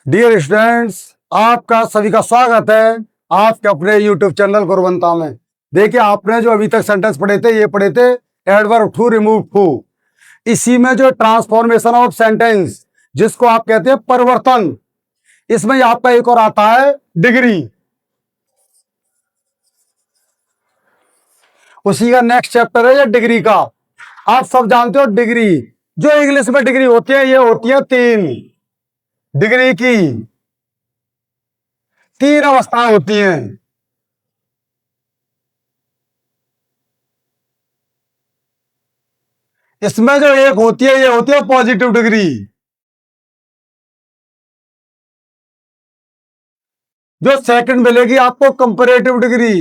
Dear students, आपका सभी का स्वागत है आपके अपने यूट्यूब चैनल गुरवंता में। देखिए, आपने जो अभी तक सेंटेंस पढ़े थे, ये पढ़े थे एडवर्ब टू रिमूव टू। इसी में जो ट्रांसफॉर्मेशन ऑफ सेंटेंस, जिसको आप कहते हैं परिवर्तन, इसमें आपका एक और आता है डिग्री। उसी का नेक्स्ट चैप्टर है ये डिग्री का। आप सब जानते हो डिग्री, जो इंग्लिश में डिग्री होती है, ये होती है 3 डिग्री की। 3 अवस्थाएं होती हैं। इसमें जो एक होती है, ये होती है पॉजिटिव डिग्री। जो सेकंड मिलेगी आपको कंपैरेटिव डिग्री।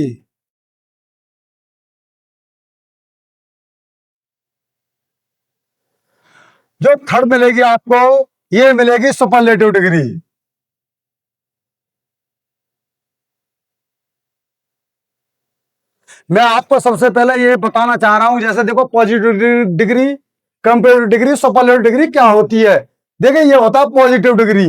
जो थर्ड मिलेगी आपको, ये मिलेगी सुपरलेटिव डिग्री। मैं आपको सबसे पहले ये बताना चाह रहा हूं, जैसे देखो positive degree, comparative degree, superlative degree क्या होती है। देखिए, ये होता है पॉजिटिव डिग्री।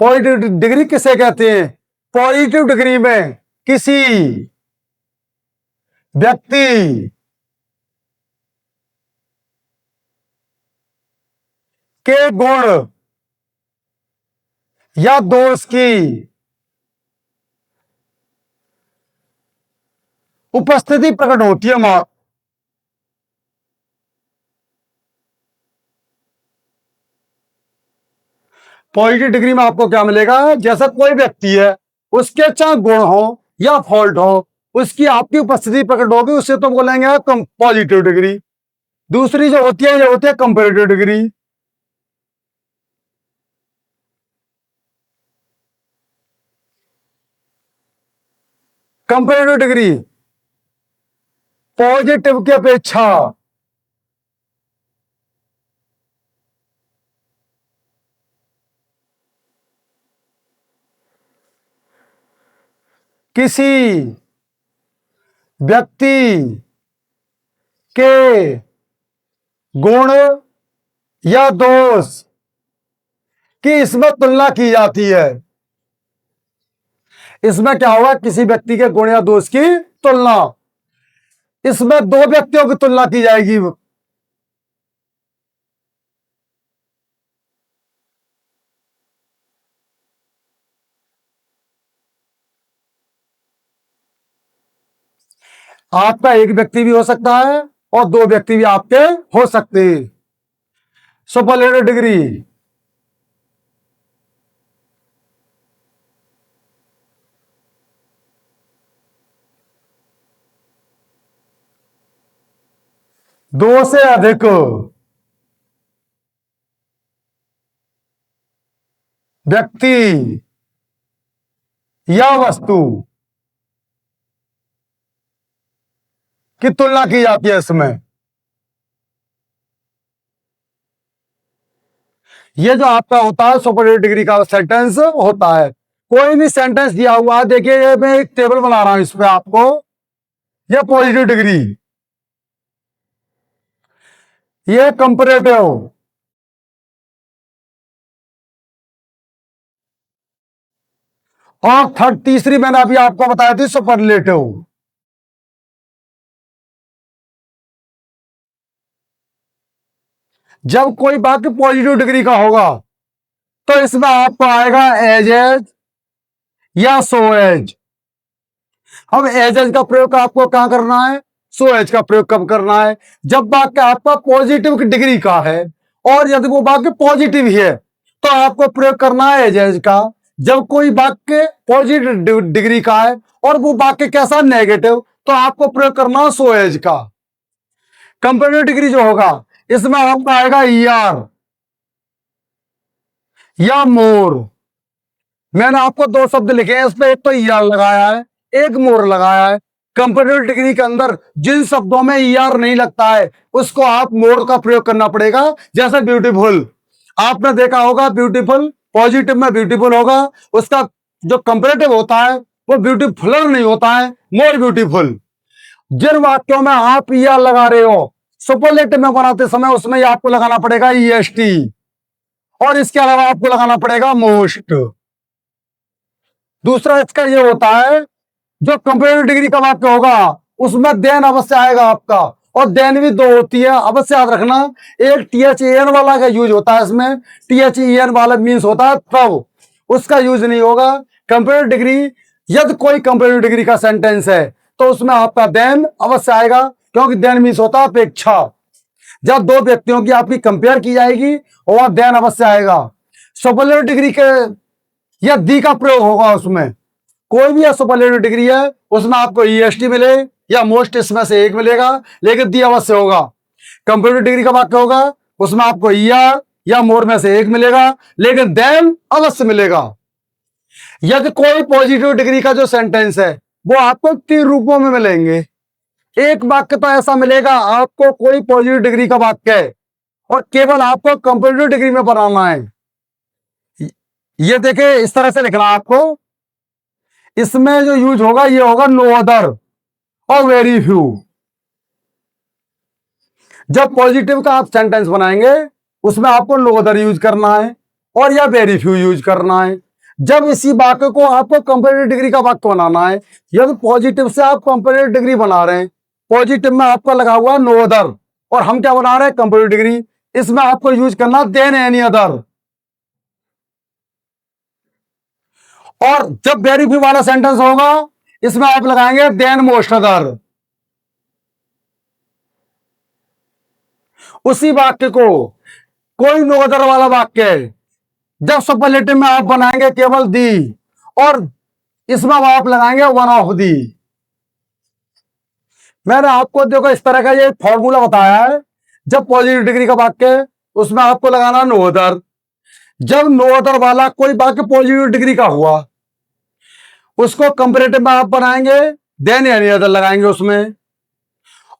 पॉजिटिव डिग्री किसे कहते हैं? पॉजिटिव डिग्री में किसी व्यक्ति के गुण या दोष की उपस्थिति प्रकट होती है। मां पॉजिटिव डिग्री में आपको क्या मिलेगा? जैसा कोई व्यक्ति है, उसके चाहे गुण हो या फॉल्ट हो, उसकी आपकी उपस्थिति प्रकट होगी, उससे तो बोलेंगे पॉजिटिव डिग्री। दूसरी जो होती है, ये होती है comparative degree. Comparative degree positive की अपेक्षा किसी व्यक्ति के गुण या दोष की इसमें तुलना की जाती है। इसमें क्या होगा? किसी व्यक्ति के गुण या दोष की तुलना। इसमें 2 व्यक्तियों की तुलना की जाएगी। आपका एक व्यक्ति भी हो सकता है और 2 व्यक्ति भी आपके हो सकते हैं। सुपरलेटिव डिग्री दो से अधिक व्यक्ति या वस्तु की तुलना की जाती है। इसमें ये जो आपका होता है सुपरलेटिव डिग्री का सेंटेंस होता है। कोई भी सेंटेंस दिया हुआ है, देखिए मैं एक टेबल बना रहा हूं इस पे आपको। ये पॉजिटिव डिग्री, ये कंपैरेटिव, और थर्ड तीसरी मैंने अभी आपको बताया थी सुपरलेटिव। जब कोई वाक्य पॉजिटिव डिग्री का होगा, तो इसमें आपको आएगा एज या सो एज। अब एज का प्रयोग आपको कहां करना है? सो एज का प्रयोग कब करना है? जब वाक्य आपका पॉजिटिव डिग्री का है, और यदि वो वाक्य पॉजिटिव ही है, तो आपको प्रयोग करना है एज का। जब कोई वाक्य पॉजिटिव डिग्री का है और वो वाक्य कैसा? नेगेटिव, तो आपको प्रयोग करना है सो एज का। कंपैरेटिव डिग्री जो होगा, इसमें आपका आएगा ईआर या मोर। मैंने आपको 2 शब्द लिखे हैं, इसमें एक तो ईआर लगाया है, एक मोर लगाया है। कंपैरेटिव डिग्री के अंदर जिन शब्दों में ईआर नहीं लगता है, उसको आप मोर का प्रयोग करना पड़ेगा। जैसे ब्यूटीफुल, आपने देखा होगा ब्यूटीफुल पॉजिटिव में ब्यूटीफुल होगा, उसका जो कंपैरेटिव होता है वो ब्यूटीफुलर नहीं होता है, मोर ब्यूटीफुल। जिन वाक्यों में आप ईआर लगा रहे हो, सुपरलेटिव में बनाते समय उसमें ये आपको लगाना पड़ेगा EST, और इसके अलावा आपको लगाना पड़ेगा मोस्ट। दूसरा इसका ये होता है, जो कंपेरेटिव डिग्री का वाक्य होगा उसमें देन अवश्य आएगा आपका, और देन भी दो होती है, अवश्य याद रखना। एक THEN वाला का यूज होता है इसमें, THEN वाला मीन्स होता है तब, उसका यूज नहीं होगा। कंपेरेटिव डिग्री, यदि कोई कंपेरेटिव डिग्री का सेंटेंस है तो उसमें आपका देन अवश्य आएगा, क्योंकि देन मीन्स होता है अपेक्षा। जब दो व्यक्तियों की आपकी कंपेयर की जाएगी और देन अवश्य आएगा। सुपरलेटिव डिग्री के या दी का प्रयोग होगा उसमें, कोई भी सुपरलेटिव डिग्री है उसमें आपको EST मिले या मोस्ट, इसमें से एक मिलेगा, लेकिन दी अवश्य होगा। कंपेरेटिव डिग्री का वाक्य होगा उसमें आपको ER या मोर में से एक मिलेगा, लेकिन देन अवश्य मिलेगा। यदि कोई पॉजिटिव डिग्री का जो सेंटेंस है वो आपको 3 रूपों में मिलेंगे। एक वाक्य तो ऐसा मिलेगा आपको, कोई पॉजिटिव डिग्री का वाक्य है और केवल आपको कंपेरेटिव डिग्री में बनाना है। ये देखे, इस तरह से लिखना आपको। इसमें जो यूज होगा ये होगा नो अदर और वेरी फ्यू। जब पॉजिटिव का आप सेंटेंस बनाएंगे उसमें आपको नो अदर यूज करना है और या वेरी फ्यू यूज करना है। जब इसी वाक्य को आपको कंपेरेटिव डिग्री का वाक्य बनाना है, यदि पॉजिटिव से आप कंपेरेटिव डिग्री बना रहे हैं, पॉजिटिव में आपका लगा हुआ नो अदर और हम क्या बना रहे हैं कंपेरेटिव डिग्री, इसमें आपको यूज करना देन एनी अदर। और जब वेरी फ्यू वाला सेंटेंस होगा इसमें आप लगाएंगे देन मोस्ट अदर। उसी वाक्य को, कोई नो अदर वाला वाक्य है, जब सुपरलेटिव में आप बनाएंगे केवल दी और इसमें आप लगाएंगे वन ऑफ दी। मैंने आपको देखो इस तरह का ये फॉर्मूला बताया है। जब पॉजिटिव डिग्री का वाक्य है उसमें आपको लगाना नो अदर। जब नो अदर वाला कोई वाक्य पॉजिटिव डिग्री का हुआ उसको कंपेरेटिव में आप बनाएंगे देन एनी अदर लगाएंगे उसमें।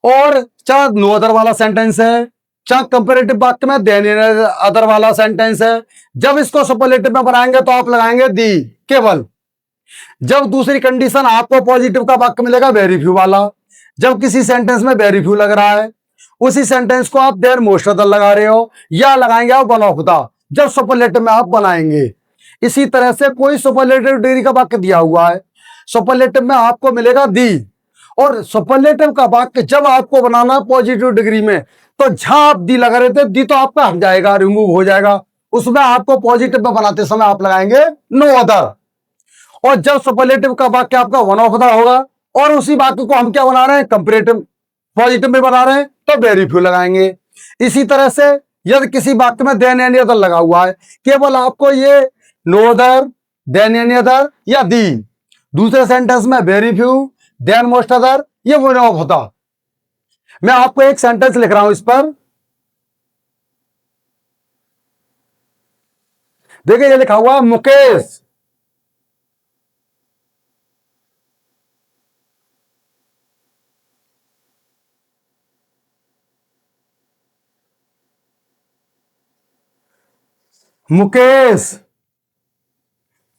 और चाहे नो अदर वाला सेंटेंस है चाहे कंपेरेटिव वाक्य में देन एनी अदर वाला सेंटेंस है, जब इसको सुपरलेटिव में बनाएंगे तो आप लगाएंगे दी केवल। जब दूसरी कंडीशन आपको पॉजिटिव का वाक्य मिलेगा वेरी फ्यू वाला, जब किसी सेंटेंस में वेरी फ्यू लग रहा है उसी सेंटेंस को आप देन मोस्ट अदर लगा रहे हो या लगाएंगे आप वन ऑफ द, जब सुपरलेटिव में आप बनाएंगे। इसी तरह से कोई सुपरलेटिव डिग्री का वाक्य दिया हुआ है, सुपरलेटिव में आपको मिलेगा दी, और सुपरलेटिव का वाक्य जब आपको बनाना पॉजिटिव डिग्री में तो जहां आप दी लगा रहे थे दी तो आपका हट जाएगा, रिमूव हो जाएगा, उसमें आपको पॉजिटिव में बनाते समय आप लगाएंगे नो अदर। और जब सुपरलेटिव का वाक्य आपका वन ऑफ द होगा और उसी वाक्य को हम क्या बना रहे हैं कंपेरेटिव पॉजिटिव में बना रहे हैं तो वेरी फ्यू लगाएंगे। इसी तरह से यदि किसी वाक्य में देन एनी अदर लगा हुआ है, केवल आपको ये no other than any other या दी, दूसरे सेंटेंस में very few than most other, ये वन ऑफ होता। मैं आपको एक सेंटेंस लिख रहा हूं इस पर, देखिए ये लिखा हुआ Mukesh Mukesh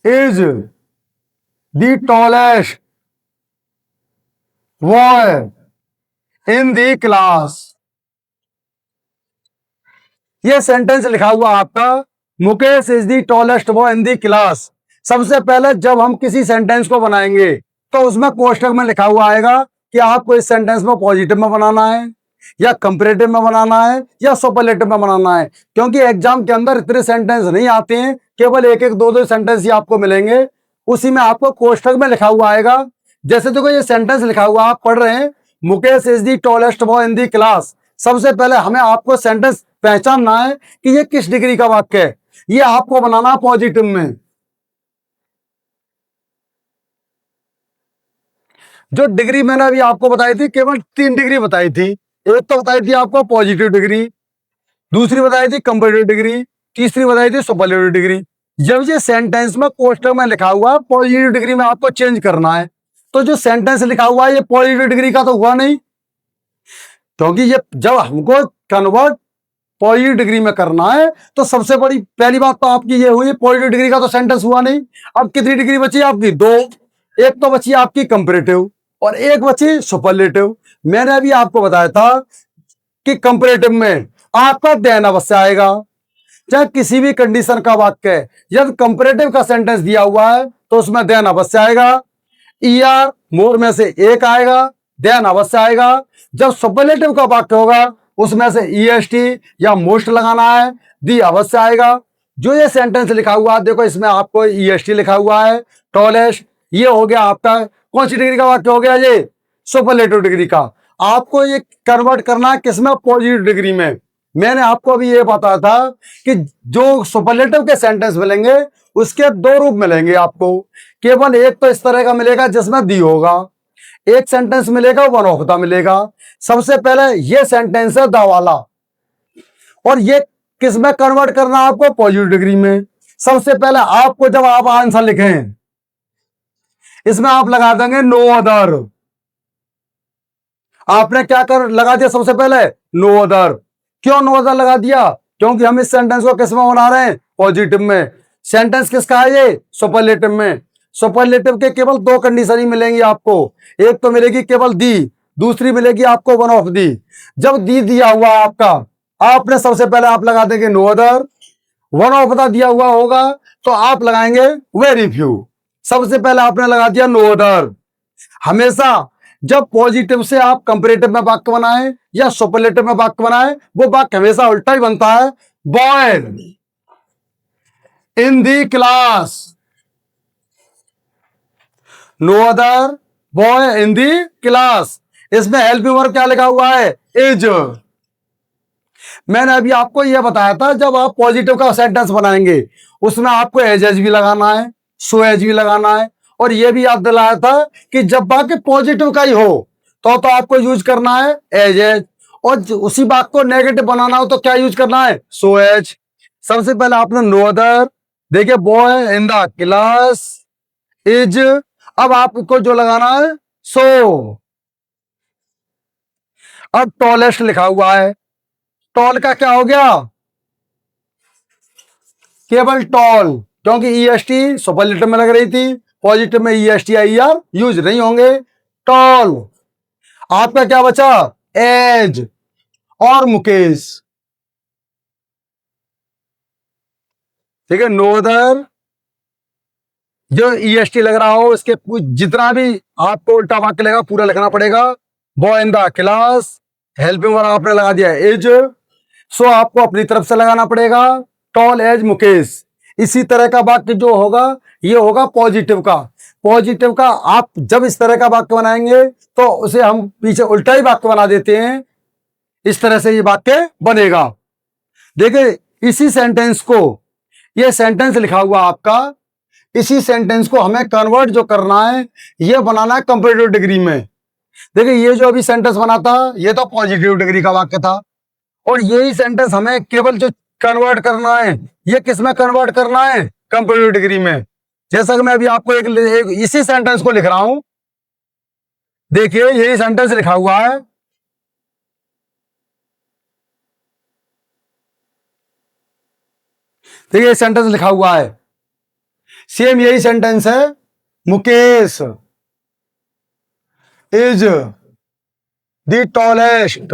is the tallest boy in the class। ये सेंटेंस लिखा हुआ आपका Mukesh is the tallest boy in the class. सबसे पहले जब हम किसी सेंटेंस को बनाएंगे तो उसमें कोष्टक में लिखा हुआ आएगा कि आपको इस सेंटेंस में पॉजिटिव में बनाना है या कंपेरेटिव में बनाना है या सुपरलेटिव में बनाना है, क्योंकि एग्जाम के अंदर इतने सेंटेंस नहीं आते हैं, केवल एक एक दो दो सेंटेंस ही आपको मिलेंगे। उसी में आपको कोष्टक में लिखा हुआ आएगा। जैसे देखो ये सेंटेंस लिखा हुआ आप पढ़ रहे हैं Mukesh is the tallest boy in the class. सबसे पहले हमें आपको सेंटेंस पहचानना है कि ये किस डिग्री का वाक्य है, ये आपको बनाना पॉजिटिव में। जो डिग्री मैंने अभी आपको बताई थी केवल 3 डिग्री बताई थी। एक तो बताई थी आपको पॉजिटिव डिग्री, दूसरी बताई थी कंपेरेटिव डिग्री, तीसरी बताई थी सुपरलेटिव डिग्री। जब ये सेंटेंस में कोष्टक में लिखा हुआ पॉजिटिव डिग्री में आपको चेंज करना है, तो जो सेंटेंस लिखा हुआ है ये पॉजिटिव डिग्री का तो हुआ नहीं, क्योंकि ये जब हमको कन्वर्ट पॉजिटिव डिग्री में करना है तो सबसे बड़ी पहली बात तो आपकी ये हुई पॉजिटिव डिग्री का तो सेंटेंस हुआ नहीं। अब कितनी डिग्री बची आपकी? 2। एक तो बची आपकी कंपेरेटिव और एक बची सुपरलेटिव। मैंने अभी आपको बताया था कि कंपैरेटिव में आपका देन अवश्य आएगा। चाहे किसी भी कंडीशन का वाक्य है, यदि कंपैरेटिव का सेंटेंस दिया हुआ है तो उसमें देन अवश्य आएगा। ईआर मोर में से एक आएगा, देन अवश्य आएगा। जब सुपरलेटिव का वाक्य होगा उसमें से ईएसटी या मोस्ट लगाना है, दी अवश्य आएगा। जो ये सेंटेंस लिखा हुआ है देखो, इसमें आपको ईएसटी लिखा हुआ है, टॉलेस्ट, ये हो गया आपका कौन सी डिग्री का वाक्य हो गया, ये सुपरलेटिव डिग्री का। आपको ये कन्वर्ट करना है किसमें, पॉजिटिव डिग्री में। मैंने आपको अभी ये बताया था कि जो सुपरलेटिव के सेंटेंस मिलेंगे उसके दो रूप मिलेंगे आपको। केवल एक तो इस तरह का मिलेगा जिसमें दी होगा, एक सेंटेंस मिलेगा वन ऑफ द मिलेगा। सबसे पहले ये सेंटेंस है द वाला, और ये किसमें कन्वर्ट करना है आपको, पॉजिटिव डिग्री में। सबसे पहले आपको जब आप आंसर लिखें इसमें आप लगा देंगे नो अदर। आपने क्या कर लगा दिया, सबसे पहले नो अदर। क्यों नो अदर लगा दिया, क्योंकि हम इस सेंटेंस को किसमें बना रहे हैं, पॉजिटिव में। सेंटेंस किसका है ये, सुपरलेटिव में। सुपरलेटिव के केवल दो कंडीशन ही मिलेंगी आपको, एक तो मिलेगी केवल दी, दूसरी मिलेगी आपको वन ऑफ दी। जब दी दिया हुआ आपका, आपने सबसे पहले आप लगा देंगे no other. One of the दिया हुआ होगा तो आप लगाएंगे वेरी फ्यू। सबसे पहले आपने लगा दिया नो अदर। हमेशा जब पॉजिटिव से आप कंपैरेटिव में वाक्य बनाएं या सुपरलेटिव में वाक्य बनाएं, वो वाक्य हमेशा उल्टा ही बनता है। Boy in the class, no other boy in the class. इसमें हेल्पिंग वर्ब क्या लिखा हुआ है, इज। मैंने अभी आपको यह बताया था जब आप पॉजिटिव का सेंटेंस बनाएंगे उसमें आपको एज भी लगाना है, सो एज भी लगाना है। और यह भी याद दिलाया था कि जब वाक्य पॉजिटिव का ही हो तो आपको यूज करना है एज, और उसी वाक्य को नेगेटिव बनाना हो तो क्या यूज करना है, सो एज। सबसे पहले आपने नो अदर, देखिए boy in the class is. अब आपको जो लगाना है सो। अब टॉलेस्ट लिखा हुआ है, टॉल का क्या हो गया, केवल टॉल, क्योंकि ईएसटी सुपरलेटिव में लग रही थी, पॉजिटिव में ईएसटी आईआर यूज नहीं होंगे। टॉल। आपका क्या बचा, एज और मुकेश। ठीक है, नो अदर जो ईएसटी लग रहा हो इसके जितना भी आपको उल्टा वाक्य लगेगा पूरा लिखना पड़ेगा। Boy in the class, helping verb आपने लगा दिया एज, सो आपको अपनी तरफ से लगाना पड़ेगा टॉल एज मुकेश। इसी तरह का वाक्य जो होगा ये होगा पॉजिटिव का। पॉजिटिव का आप जब इस तरह का वाक्य बनाएंगे तो उसे हम पीछे उल्टा ही वाक्य बना देते हैं, इस तरह से ये वाक्य बनेगा। देखिए इसी सेंटेंस को, ये सेंटेंस लिखा हुआ आपका, इसी सेंटेंस को हमें कन्वर्ट जो करना है ये बनाना है कंपैरेटिव डिग्री में। देखिए ये जो अभी सेंटेंस बना था ये तो पॉजिटिव डिग्री का वाक्य था, और यही सेंटेंस हमें केवल जो कन्वर्ट करना है ये किस में कन्वर्ट करना है, कंपैरेटिव डिग्री में। जैसा कि मैं अभी आपको एक इसी सेंटेंस को लिख रहा हूं, देखिए यही सेंटेंस लिखा हुआ है, देखिए सेंटेंस लिखा हुआ है, सेम यही सेंटेंस है, Mukesh is the tallest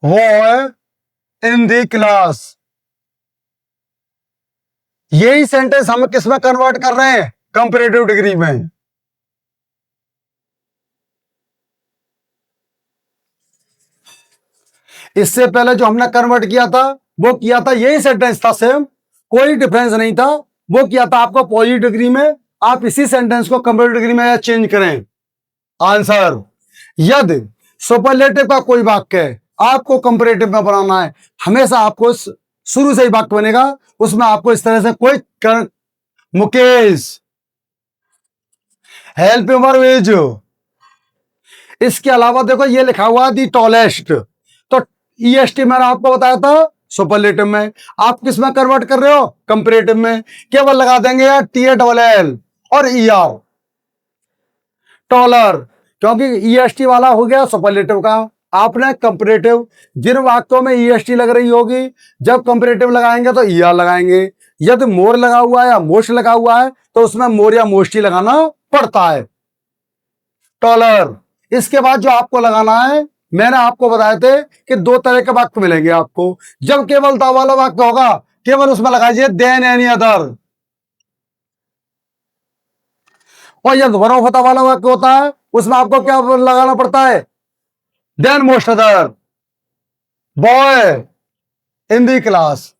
boy in the class. यही सेंटेंस हम किस में कन्वर्ट कर रहे हैं, कंपैरेटिव डिग्री में। इससे पहले जो हमने कन्वर्ट किया था वो किया था यही सेंटेंस था, सेम, कोई डिफरेंस नहीं था। वो किया था आपको पॉजिटिव डिग्री में, आप इसी सेंटेंस को कंपैरेटिव डिग्री में चेंज करें। आंसर, यदि सुपरलेटिव का कोई वाक्य है आपको कंपैरेटिव में बनाना है, हमेशा आपको शुरू से ही वाक्य बनेगा उसमें आपको इस तरह से कोई मुकेश, हेल्पिंग वर्ब इज। इसके अलावा देखो ये लिखा हुआ दी टॉलेस्ट, तो ईएसटी मैंने आपको बताया था सुपरलेटिव में, आप किस में कन्वर्ट कर रहे हो, कंपैरेटिव में। केवल लगा देंगे यार TALL और ER, टॉलर, क्योंकि ईएसटी वाला हो गया सुपरलेटिव का। आपने कंपैरेटिव जिन वाक्यों में ईएसटी लग रही होगी जब कंपैरेटिव लगाएंगे तो ER लगाएंगे। यदि मोर लगा हुआ है या मोस्ट लगा हुआ है तो उसमें मोर या मोस्ट ही लगाना पड़ता है, टॉलर। इसके बाद जो आपको लगाना है मैंने आपको बताए थे कि दो तरह के वाक्य मिलेंगे आपको। जब केवल द वाला वाक्य होगा, केवल उसमें लगाइए देन एनी अदर। और जब वन ऑफ द वाला वाक्य होता है, उसमें आपको क्या लगाना पड़ता है? Than most other, boy in the class.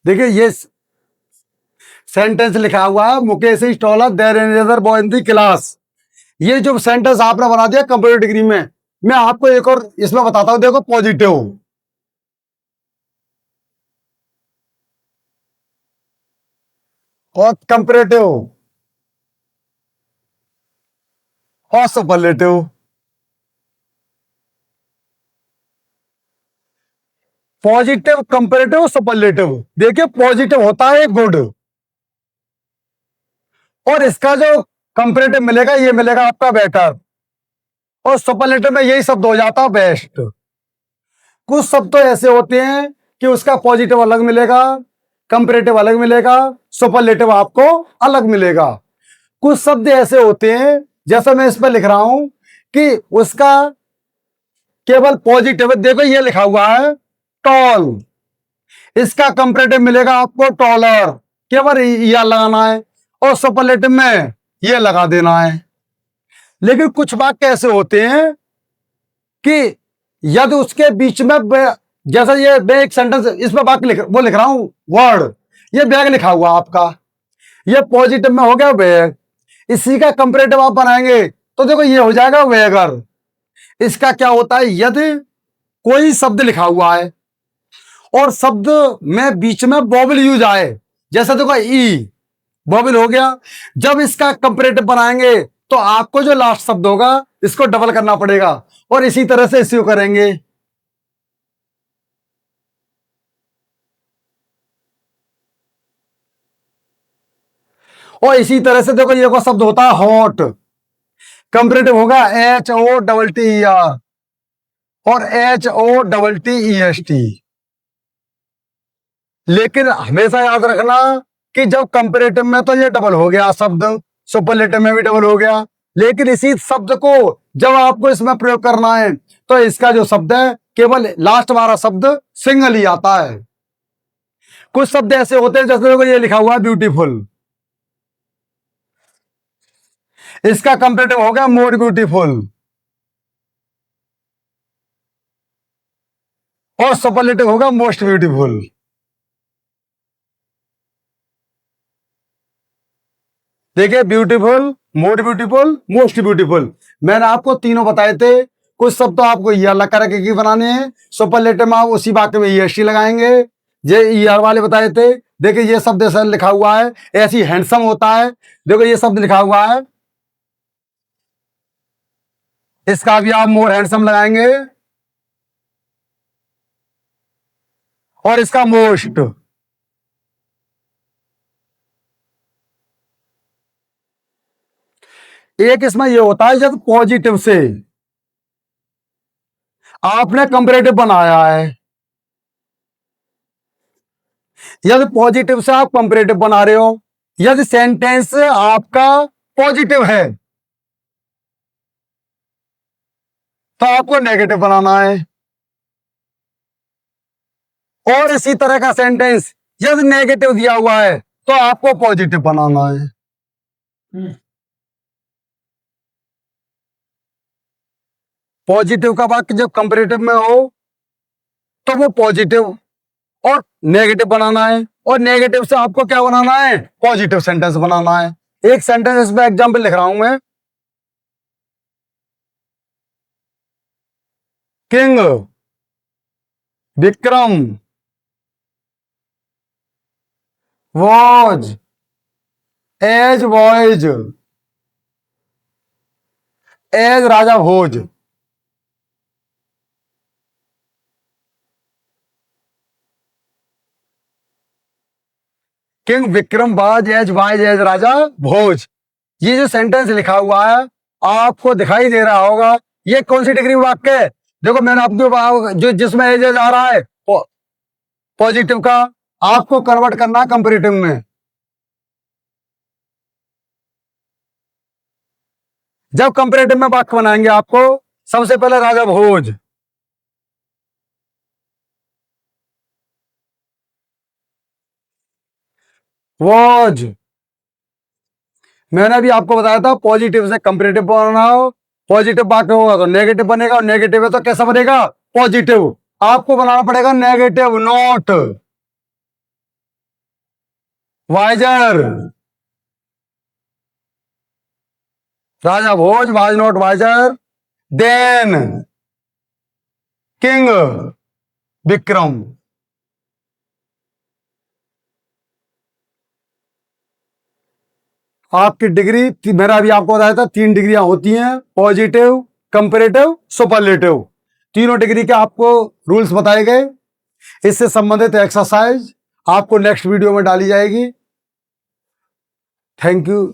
देखिए ये सेंटेंस लिखा हुआ है, Mukesh is taller than any other boy in the class. ये जो सेंटेंस आपने बना दिया कंप्यूटर डिग्री में, मैं आपको एक और इसमें बताता हूं। देखो पॉजिटिव और कंपैरेटिव और सुपरलेटिव। Positive, comparative, superlative. देखिए पॉजिटिव होता है गुड, और इसका जो कंपैरेटिव मिलेगा ये मिलेगा आपका बेटर, और सुपरलेटिव में यही शब्द हो जाता है बेस्ट। कुछ शब्द तो ऐसे होते हैं कि उसका पॉजिटिव अलग मिलेगा, कंपैरेटिव अलग मिलेगा, सुपरलेटिव आपको अलग मिलेगा। कुछ शब्द ऐसे होते हैं, जैसा मैं इस पर लिख रहा हूं कि उसका केवल पॉजिटिव, देखो ये लिखा हुआ है टॉल, इसका कंपैरेटिव मिलेगा आपको टॉलर, केवल यह लगाना है, और सुपरलेटिव में यह लगा देना है। लेकिन कुछ वाक्य ऐसे होते हैं कि यदि उसके बीच में जैसा ये मैं एक सेंटेंस इसमें वाक्य लिख रहा हूं वर्ड, ये बैग लिखा हुआ आपका, ये पॉजिटिव में हो गया बैग, इसी का कंपैरेटिव आप बनाएंगे तो देखो ये हो जाएगा वेगर। इसका क्या होता है, यदि कोई शब्द लिखा हुआ है और शब्द में बीच में बॉबल यूज आए, जैसा देखो ई बॉबल हो गया, जब इसका कंपैरेटिव बनाएंगे तो आपको जो लास्ट शब्द होगा इसको डबल करना पड़ेगा, और इसी तरह से इसी करेंगे। और इसी तरह से देखो ये को शब्द होता है हॉट, कंपैरेटिव होगा HOTTER और HOTTEST। लेकिन हमेशा याद रखना कि जब कंपैरेटिव में तो ये डबल हो गया शब्द, सुपरलेटिव में भी डबल हो गया, लेकिन इसी शब्द को जब आपको इसमें प्रयोग करना है तो इसका जो शब्द है केवल लास्ट वाला शब्द सिंगल ही आता है। कुछ शब्द ऐसे होते हैं, जैसे देखो ये लिखा हुआ है ब्यूटीफुल, इसका कंपैरेटिव हो गया मोर ब्यूटीफुल, और सुपरलेटिव होगा मोस्ट ब्यूटीफुल। देखिए beautiful, more beautiful, most beautiful, मैंने आपको तीनों बताए थे। कुछ शब्द तो आपको ये अलग करके की बनाने हैं, सुपरलेटिव में आप उसी वाक्य में EST लगाएंगे, ये ER वाले बताए थे। देखिए ये शब्द ऐसा लिखा हुआ है, ऐसी हैंडसम होता है, देखो ये शब्द लिखा हुआ है, इसका भी आप मोर हैंडसम लगाएंगे, और इसका मोस्ट। एक इसमें ये होता है जब पॉजिटिव से आपने कंपैरेटिव बनाया है, यदि पॉजिटिव से आप कंपैरेटिव बना रहे हो, यदि सेंटेंस आपका पॉजिटिव है तो आपको नेगेटिव बनाना है, और इसी तरह का सेंटेंस यदि नेगेटिव दिया हुआ है तो आपको पॉजिटिव बनाना है। पॉजिटिव का वाक्य जब कंपैरेटिव में हो तो वो पॉजिटिव और नेगेटिव बनाना है, और नेगेटिव से आपको क्या बनाना है, पॉजिटिव सेंटेंस बनाना है। एक सेंटेंस इसमें एग्जांपल लिख रहा हूं मैं, king Vikram was as boys as Raja Bhoj. King Vikram was as wise as Raja Bhoj. ये जो सेंटेंस लिखा हुआ है आपको दिखाई दे रहा होगा, ये कौन सी डिग्री वाक्य है? देखो मैंने आपको जो जिसमें एज एज आ रहा है पॉजिटिव का, आपको कन्वर्ट करना कंपैरेटिव में। जब कंपेरेटिव में वाक्य बनाएंगे आपको सबसे पहले राजा भोज, वॉज। मैंने अभी आपको बताया था पॉजिटिव से कंपेरेटिव बनाना हो, पॉजिटिव वाक्य होगा तो नेगेटिव बनेगा, और नेगेटिव है तो कैसा बनेगा? पॉजिटिव। आपको बनाना पड़ेगा negative, not wiser. Raja Bhoj was not wiser than king Vikram. आपकी डिग्री, मैंने अभी आपको बताया था 3 डिग्रियां होती हैं, पॉजिटिव, कंपेरेटिव, सुपरलेटिव। तीनों डिग्री के आपको रूल्स बताए गए। इससे संबंधित एक्सरसाइज आपको नेक्स्ट वीडियो में डाली जाएगी। Thank you.